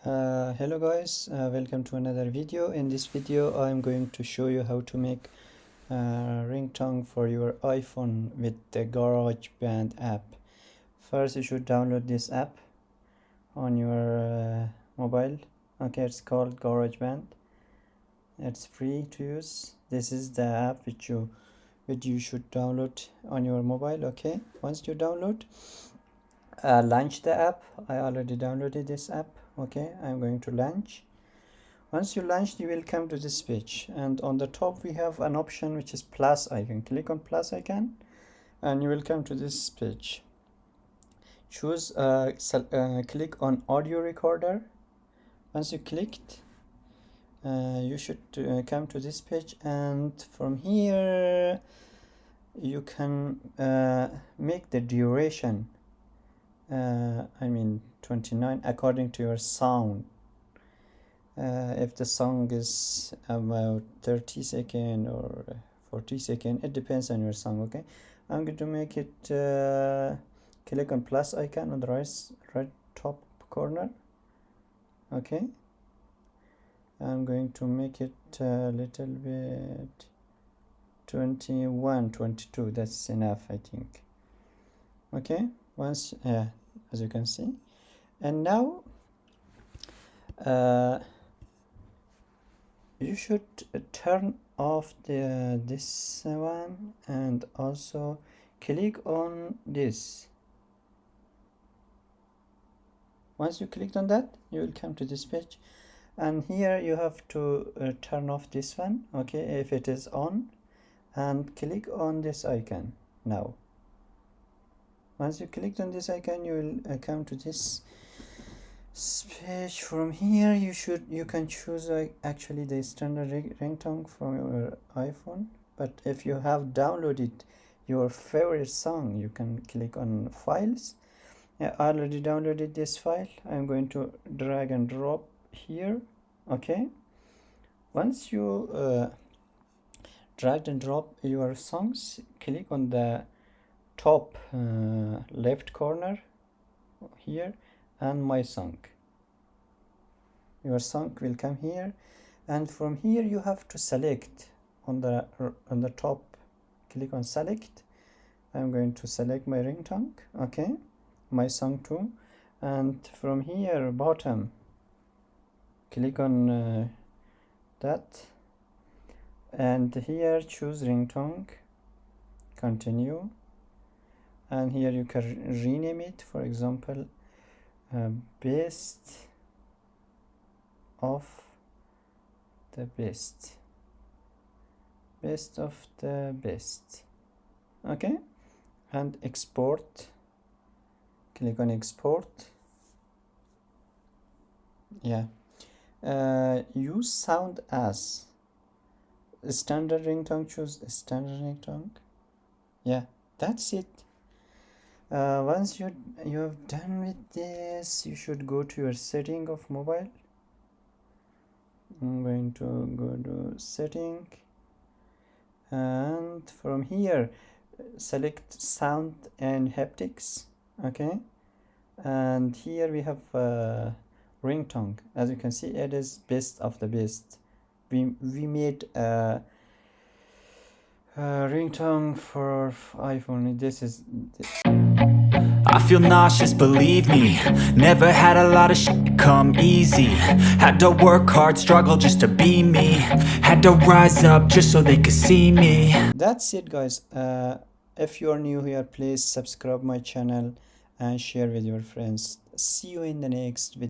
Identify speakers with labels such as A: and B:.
A: Hello guys, welcome to another video. In this video I'm going to show you how to make ringtone for your iPhone with the GarageBand app. First you should download this app on your mobile. Okay, it's called GarageBand. It's free to use. This is the app which you should download on your mobile. Okay, once you download, launch the app. I already downloaded this app. Okay, I'm going to launch. Once you launch, you will come to this page, and on the top we have an option which is plus icon. Click on plus icon and you will come to this page. Choose click on audio recorder. Once you clicked, you should come to this page, and from here you can make the duration 29 according to your sound. If the song is about 30 seconds or 40 seconds, it depends on your song. Okay, I'm going to make it click on plus icon on the right top corner. Okay, I'm going to make it a little bit 21, 22. That's enough, I think. Okay, once as you can see, and now you should turn off this one, and also click on this. Once you clicked on that, you will come to this page, and here you have to turn off this one. Okay, if it is on, and click on this icon now. Once you clicked on this icon, you will come to this page. From here you can choose actually the standard ringtone from your iPhone, but if you have downloaded your favorite song, you can click on files. I already downloaded this file. I'm going to drag and drop here. Okay, once you drag and drop your songs, click on the top left corner here and my song. Your song will come here, and from here you have to select on the top. Click on select. I'm going to select my ringtone. Okay, my song too, and from here bottom click on that, and here choose ringtone, continue, and here you can rename it. For example, best of the best of the best. Okay, and export. Click on export. Yeah, use sound as standard ringtone. Choose standard ringtone. Yeah, that's it. Once you have done with this, you should go to your setting of mobile. I'm going to go to setting, and from here select sound and haptics. Okay, and here we have ringtone. As you can see, it is best of the best. We made a ringtone for iPhone.
B: I feel nauseous, believe me. Never had a lot of shit come easy. Had to work hard, struggle just to be me. Had to rise up just so they could see me.
A: That's it, guys. If you are new here, please subscribe my channel and share with your friends. See you in the next video.